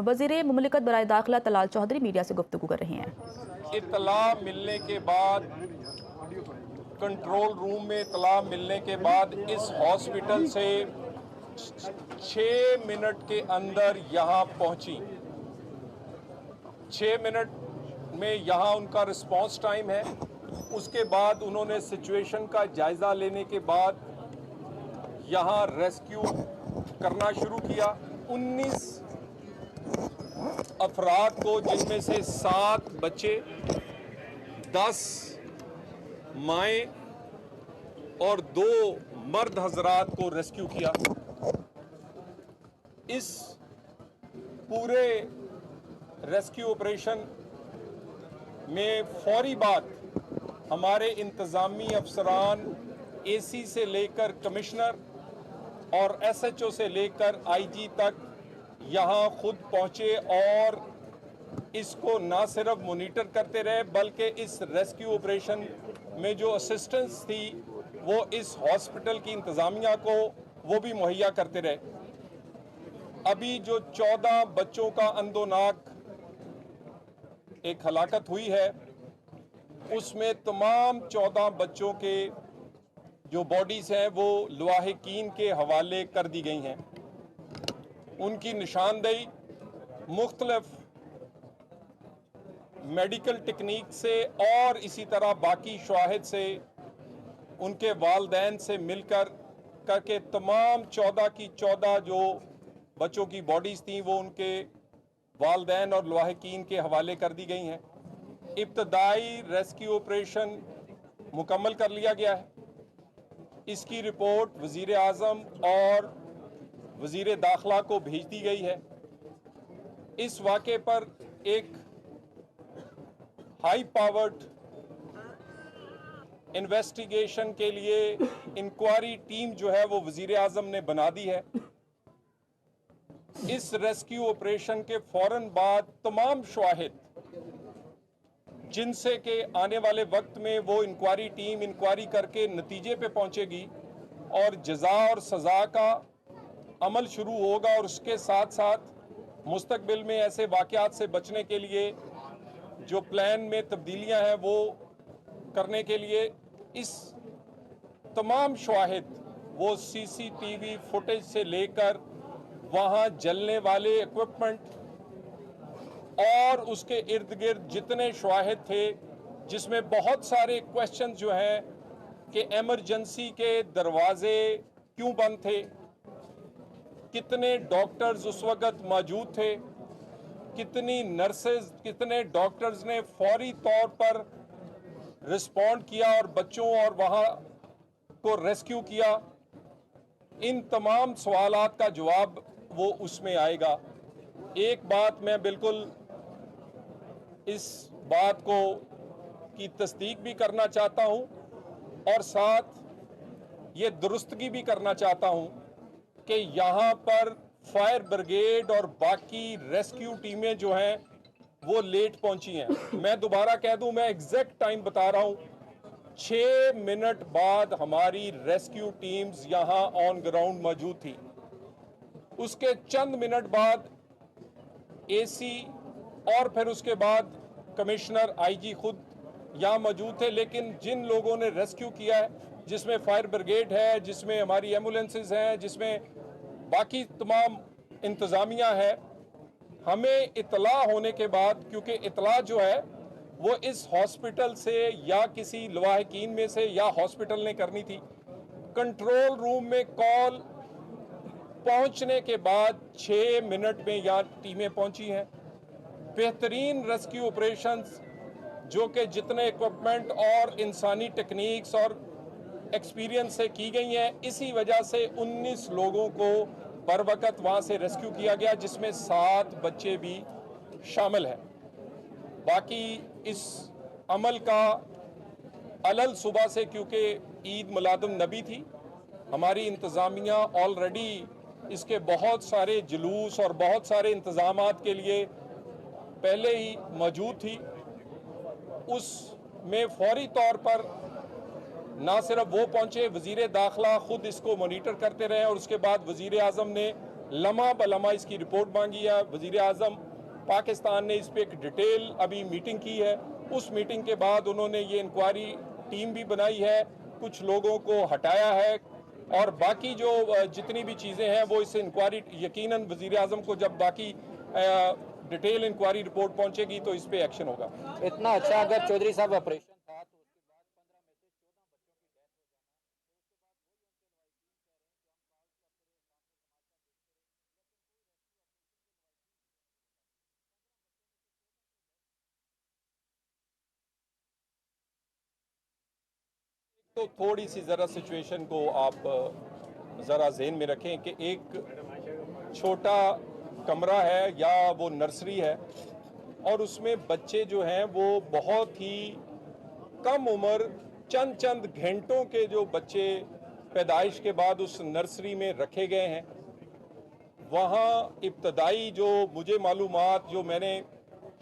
वज़ीर मुमलिकत बराए दाखिला तलाल चौधरी मीडिया से गुफ्तगू कर रहे हैं। इत्तला मिलने के बाद, कंट्रोल रूम में इत्तला मिलने के बाद इस हॉस्पिटल से 6 मिनट के अंदर यहाँ पहुँची। 6 मिनट में यहाँ उनका रिस्पांस टाइम है। उसके बाद उन्होंने सिचुएशन का जायज़ा लेने के बाद यहाँ रेस्क्यू करना शुरू किया। 19 अफराद को, जिनमें से 7 बच्चे, 10 माएँ और 2 मर्द हजरात को रेस्क्यू किया। इस पूरे रेस्क्यू ऑपरेशन में फौरी बात हमारे इंतज़ामी अफसरान एसी से लेकर कमिश्नर और एसएचओ से लेकर आईजी तक यहाँ खुद पहुँचे और इसको ना सिर्फ मॉनिटर करते रहे बल्कि इस रेस्क्यू ऑपरेशन में जो असिस्टेंस थी वो इस हॉस्पिटल की इंतज़ामिया को वो भी मुहैया करते रहे। अभी जो 14 बच्चों का अंदोनाक एक हलाकत हुई है, उसमें तमाम 14 बच्चों के जो बॉडीज़ हैं वो लवाहिकीन के हवाले कर दी गई हैं। उनकी निशानदेही मुख्तलिफ मेडिकल टेक्निक से और इसी तरह बाकी शवाहिद से, उनके वालदैन से मिलकर करके तमाम 14 की 14 जो बच्चों की बॉडीज़ थी वो उनके वालदैन और लवाहिकीन के हवाले कर दी गई हैं। इब्तदाई रेस्क्यू ऑपरेशन मुकम्मल कर लिया गया है। इसकी रिपोर्ट वज़ीर आज़म और वज़ीर दाखिला को भेज दी गई है। इस वाक़े पर एक हाई पावर्ड इन्वेस्टिगेशन के लिए इंक्वायरी टीम जो है वो वज़ीर आज़म ने बना दी है। इस रेस्क्यू ऑपरेशन के फौरन बाद तमाम शवाहिद जिनसे के आने वाले वक्त में वो इंक्वायरी टीम इंक्वायरी करके नतीजे पे पहुंचेगी और जज़ा और सज़ा का अमल शुरू होगा और उसके साथ साथ मुस्तकबिल में ऐसे वाक़यात से बचने के लिए जो प्लान में तब्दीलियां हैं वो करने के लिए इस तमाम शवाहिद वो सीसीटीवी फुटेज से लेकर वहाँ जलने वाले इक्विपमेंट और उसके इर्द गिर्द जितने शवाहिद थे, जिसमें बहुत सारे क्वेश्चन जो हैं कि एमरजेंसी के दरवाजे क्यों बंद थे, कितने डॉक्टर्स उस वक़्त मौजूद थे, कितनी नर्सेज, कितने डॉक्टर्स ने फौरी तौर पर रिस्पॉन्ड किया और बच्चों और वहाँ को रेस्क्यू किया। इन तमाम सवालात का जवाब वो उसमें आएगा। एक बात मैं बिल्कुल इस बात को की तस्दीक भी करना चाहता हूँ और साथ ये दुरुस्तगी भी करना चाहता हूँ कि यहाँ पर फायर ब्रिगेड और बाकी रेस्क्यू टीमें जो हैं वो लेट पहुँची हैं। मैं दोबारा कह दूँ, मैं एग्जैक्ट टाइम बता रहा हूँ, 6 मिनट बाद हमारी रेस्क्यू टीम्स यहाँ ऑन ग्राउंड मौजूद थी। उसके चंद मिनट बाद एसी और फिर उसके बाद कमिश्नर आईजी खुद यहाँ मौजूद थे। लेकिन जिन लोगों ने रेस्क्यू किया है, जिसमें फायर ब्रिगेड है, जिसमें हमारी एम्बुलेंसेज हैं, जिसमें बाकी तमाम इंतज़ामिया है, हमें इतला होने के बाद, क्योंकि इतला जो है वो इस हॉस्पिटल से या किसी लवाहिकीन में से या हॉस्पिटल ने करनी थी, कंट्रोल रूम में कॉल पहुंचने के बाद 6 मिनट में यहाँ टीमें पहुंची हैं। बेहतरीन रेस्क्यू ऑपरेशंस जो कि जितने इक्विपमेंट और इंसानी टेक्निक्स और एक्सपीरियंस से की गई हैं, इसी वजह से 19 लोगों को बर वक़्त वहाँ से रेस्क्यू किया गया, जिसमें 7 बच्चे भी शामिल हैं। बाकी इस अमल का अलल सुबह से, क्योंकि ईद मिलादुन नबी थी, हमारी इंतज़ामिया ऑलरेडी इसके बहुत सारे जुलूस और बहुत सारे इंतज़ामात के लिए पहले ही मौजूद थी। उसमें फौरी तौर पर ना सिर्फ वो पहुंचे, वज़ीर दाखिला खुद इसको मॉनिटर करते रहे और उसके बाद वज़ीर आज़म ने लम्हा बलम्हा इसकी रिपोर्ट मांगी है। वज़ीर आज़म पाकिस्तान ने इस पर एक डिटेल अभी मीटिंग की है। उस मीटिंग के बाद उन्होंने ये इंक्वायरी टीम भी बनाई है, कुछ लोगों को हटाया है, और बाकी जो जितनी भी चीज़ें हैं वो इस इंक्वायरी यकीनन वज़ीर आज़म को जब बाकी डिटेल इंक्वायरी रिपोर्ट पहुंचेगी तो इस पे एक्शन होगा। इतना अच्छा अगर चौधरी साहब ऑपरेशन था तो उसके बाद 15 में से 14 बच्चों की डेथ हो तो थोड़ी सी ज़रा सिचुएशन को आप ज़रा ज़हन में रखें कि एक छोटा कमरा है या वो नर्सरी है, और उसमें बच्चे जो हैं वो बहुत ही कम उम्र, चंद चंद घंटों के जो बच्चे पैदाइश के बाद उस नर्सरी में रखे गए हैं। वहाँ इब्तदाई जो मुझे मालूमात, जो मैंने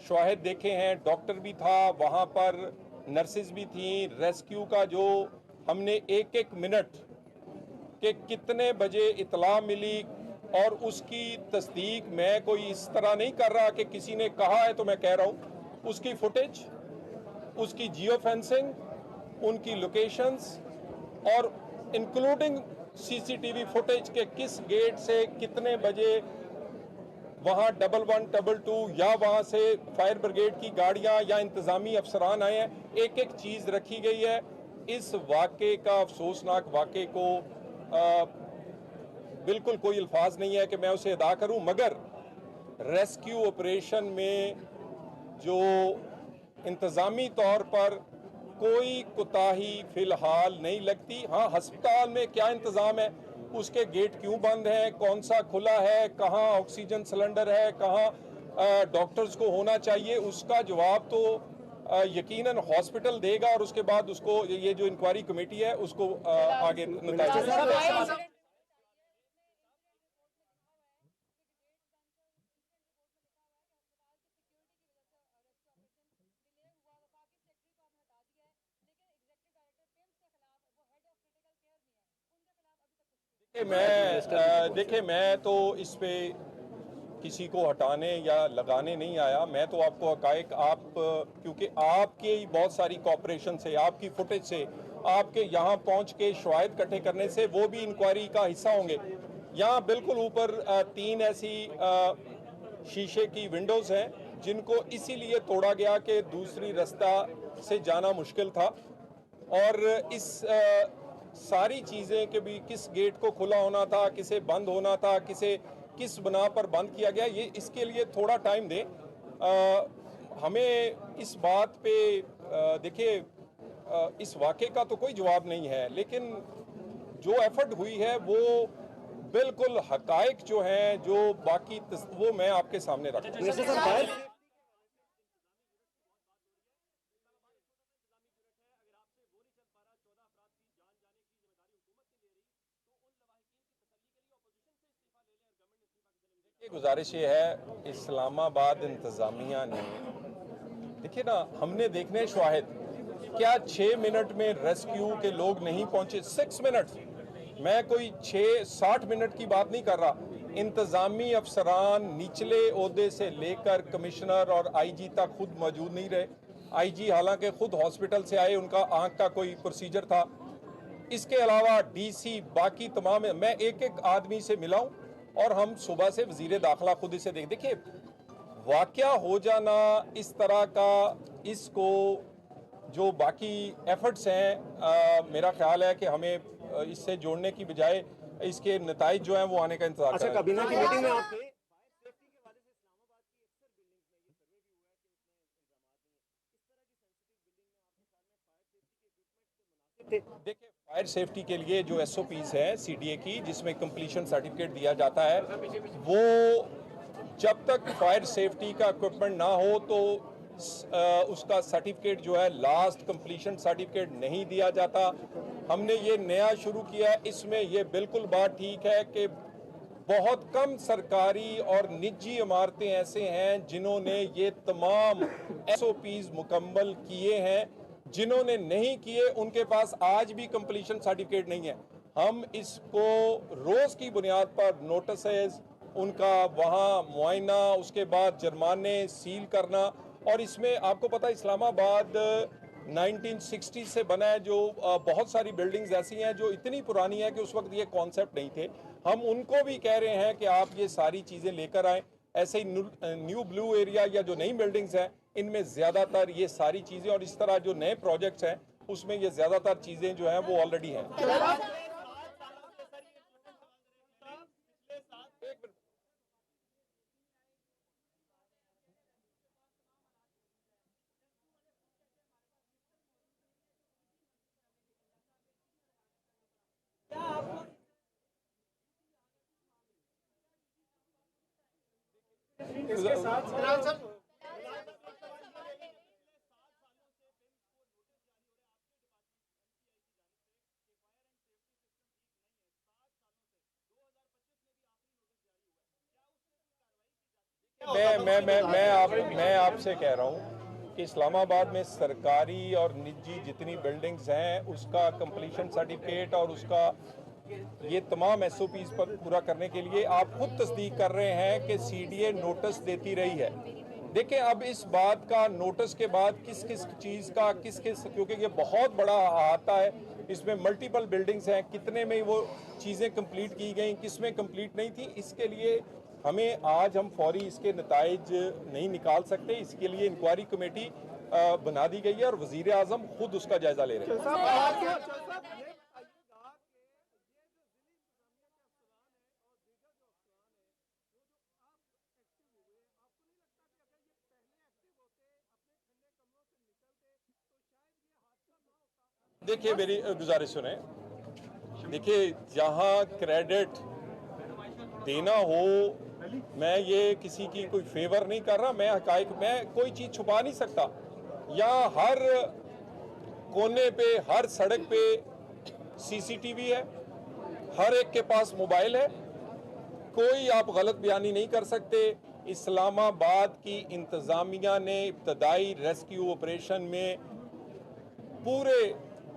शवाहिद देखे हैं, डॉक्टर भी था वहाँ पर, नर्सेज भी थी। रेस्क्यू का जो हमने एक एक मिनट के कितने बजे इतला मिली और उसकी तस्दीक मैं कोई इस तरह नहीं कर रहा कि किसी ने कहा है तो मैं कह रहा हूँ, उसकी फुटेज, उसकी जियो फेंसिंग, उनकी लोकेशंस और इंक्लूडिंग सीसीटीवी फुटेज के किस गेट से कितने बजे वहाँ 11, 22 या वहाँ से फायर ब्रिगेड की गाड़ियाँ या इंतज़ामी अफसरान आए हैं, एक एक चीज़ रखी गई है। इस वाक़े का, अफसोसनाक वाक़े को बिल्कुल कोई अल्फाज नहीं है कि मैं उसे अदा करूं, मगर रेस्क्यू ऑपरेशन में जो इंतज़ामी तौर पर कोई कोताही फ़िलहाल नहीं लगती। हाँ, अस्पताल में क्या इंतज़ाम है, उसके गेट क्यों बंद हैं, कौन सा खुला है, कहाँ ऑक्सीजन सिलेंडर है, कहाँ डॉक्टर्स को होना चाहिए, उसका जवाब तो यकीनन हॉस्पिटल देगा, और उसके बाद उसको ये जो इंक्वायरी कमेटी है उसको आगे नतीजा। देखिए मैं तो इस पे किसी को हटाने या लगाने नहीं आया। मैं तो आपको हकायक, आप क्योंकि आपके ही बहुत सारी कॉपरेशन से, आपकी फुटेज से, आपके यहाँ पहुँच के शवाहिद इकट्ठे करने से वो भी इंक्वायरी का हिस्सा होंगे। यहाँ बिल्कुल ऊपर 3 ऐसी शीशे की विंडोज़ हैं जिनको इसीलिए तोड़ा गया कि दूसरी रास्ता से जाना मुश्किल था, और इस सारी चीज़ें कि भी किस गेट को खुला होना था, किसे बंद होना था, किस बना पर बंद किया गया, ये इसके लिए थोड़ा टाइम दें। हमें इस बात पे देखिए, इस वाक़े का तो कोई जवाब नहीं है, लेकिन जो एफर्ट हुई है वो बिल्कुल हकायक जो हैं, जो बाकी वो मैं आपके सामने रख रहा हूँ। गुजारिश ये है, इस्लामाबाद इंतज़ामिया ने, देखिए ना, हमने देखने शवाहिद, क्या 6 मिनट में रेस्क्यू के लोग नहीं पहुंचे? 6 मिनट, मैं कोई 60 मिनट की बात नहीं कर रहा। इंतज़ामी अफसरान निचले ओहदे से लेकर कमिश्नर और आईजी तक खुद मौजूद नहीं रहे। आईजी हालांकि खुद हॉस्पिटल से आए, उनका आंख का कोई प्रोसीजर था। इसके अलावा डीसी, बाकी तमाम, मैं एक एक आदमी से मिला हूँ, और हम सुबह से वजीर दाखिला खुद इसे देखिए, वाक़या हो जाना इस तरह का, इसको जो बाकी एफर्ट्स हैं, मेरा ख्याल है कि हमें इससे जोड़ने की बजाय इसके नताइज जो हैं वो आने का इंतजार अच्छा, काबीना की मीटिंग में आप गए? देखिए, फायर सेफ्टी के लिए जो एसओपीज है सीडीए की, जिसमें कंप्लीशन सर्टिफिकेट दिया जाता है, वो जब तक फायर सेफ्टी का इक्विपमेंट ना हो तो उसका सर्टिफिकेट जो है, लास्ट कंप्लीशन सर्टिफिकेट नहीं दिया जाता। हमने ये नया शुरू किया है। इसमें ये बिल्कुल बात ठीक है कि बहुत कम सरकारी और निजी इमारतें ऐसे हैं जिन्होंने ये तमाम एसओपीज मुकम्मल किए हैं। जिन्होंने नहीं किए उनके पास आज भी कंप्लीशन सर्टिफिकेट नहीं है। हम इसको रोज की बुनियाद पर नोटिसेस उनका वहाँ मुआयना, उसके बाद जुर्माने, सील करना। और इसमें आपको पता है इस्लामाबाद 1960 से बना है, जो बहुत सारी बिल्डिंग्स ऐसी हैं जो इतनी पुरानी है कि उस वक्त ये कॉन्सेप्ट नहीं थे। हम उनको भी कह रहे हैं कि आप ये सारी चीज़ें लेकर आएँ। ऐसे ही न्यू ब्लू एरिया या जो नई बिल्डिंग्स हैं इनमें ज़्यादातर ये सारी चीज़ें, और इस तरह जो नए प्रोजेक्ट्स हैं उसमें ये ज़्यादातर चीज़ें जो हैं वो ऑलरेडी हैं। मैं आपसे कह रहा हूँ कि इस्लामाबाद में सरकारी और निजी जितनी बिल्डिंग्स हैं उसका कंप्लीशन सर्टिफिकेट और उसका ये तमाम एसओपीज पर पूरा करने के लिए आप खुद तस्दीक कर रहे हैं कि सीडीए नोटिस देती रही है। देखिए अब इस बात का नोटिस के बाद किस किस चीज़ का क्योंकि ये बहुत बड़ा अहाता है, इसमें मल्टीपल बिल्डिंग्स हैं, कितने में वो चीज़ें कंप्लीट की गई, किस में कंप्लीट नहीं थी, इसके लिए हमें आज हम फौरी इसके नताइज नहीं निकाल सकते। इसके लिए इंक्वायरी कमेटी बना दी गई है और वज़ीर आज़म खुद उसका जायजा ले रहे हैं। देखिए मेरी गुजारिश सुने, देखिए जहाँ क्रेडिट देना हो, मैं ये किसी की कोई फेवर नहीं कर रहा, मैं हकायक में कोई चीज़ छुपा नहीं सकता। या हर कोने पे, हर सड़क पे सीसीटीवी है, हर एक के पास मोबाइल है, कोई आप गलत बयानी नहीं कर सकते। इस्लामाबाद की इंतज़ामिया ने इब्तदाई रेस्क्यू ऑपरेशन में पूरे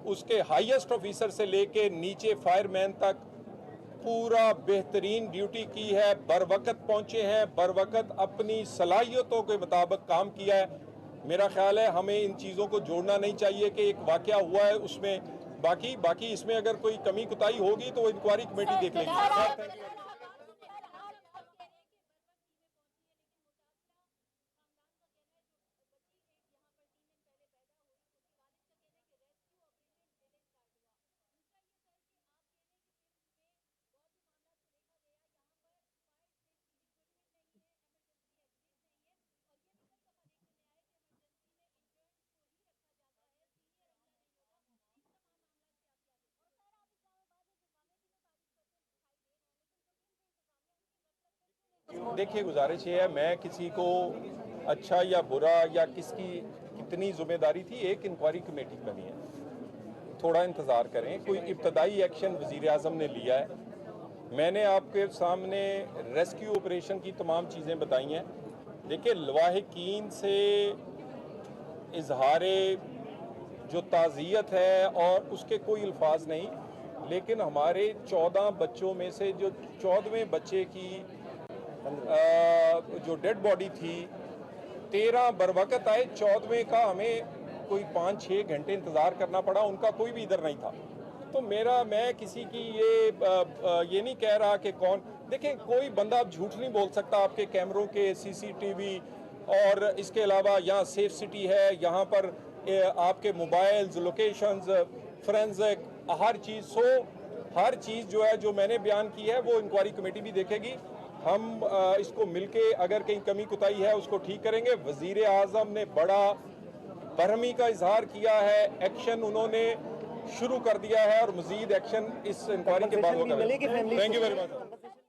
उसके हाईएस्ट ऑफिसर से लेके नीचे फायरमैन तक पूरा बेहतरीन ड्यूटी की है, बर वक्त पहुंचे हैं, बर वक्त अपनी सलाहियतों के मुताबिक काम किया है। मेरा ख्याल है हमें इन चीज़ों को जोड़ना नहीं चाहिए कि एक वाकया हुआ है उसमें बाकी इसमें अगर कोई कमी कुताही होगी तो वो इंक्वायरी कमेटी देख लेगी। देखिए गुजारिश ये है, मैं किसी को अच्छा या बुरा या किसकी कितनी जिम्मेदारी थी, एक इंक्वायरी कमेटी बनी है, थोड़ा इंतज़ार करें। कोई इब्तदाई एक्शन वज़ीर आज़म ने लिया है, मैंने आपके सामने रेस्क्यू ऑपरेशन की तमाम चीज़ें बताई हैं। देखिए लवाहिकीन से इजहार जो ताज़ियत है और उसके कोई अल्फाज नहीं, लेकिन हमारे 14 बच्चों में से जो 14वें बच्चे की जो डेड बॉडी थी, 13 बर वक़्त आए, 14वें का हमें कोई 5-6 घंटे इंतज़ार करना पड़ा, उनका कोई भी इधर नहीं था। तो मैं किसी की ये नहीं कह रहा कि कौन, देखें कोई बंदा अब झूठ नहीं बोल सकता। आपके कैमरों के सीसीटीवी और इसके अलावा यहाँ सेफ सिटी है, यहाँ पर आपके मोबाइल्स, लोकेशंस, फोरेंसिक, हर चीज़ जो है जो मैंने बयान की है वो इंक्वायरी कमेटी भी देखेगी। हम इसको मिलके अगर कहीं कमी कुताही है उसको ठीक करेंगे। वज़ीर आज़म ने बड़ा बरहमी का इजहार किया है, एक्शन उन्होंने शुरू कर दिया है और मज़ीद एक्शन इस इंक्वायरी के बाद होगा। Thank you very much.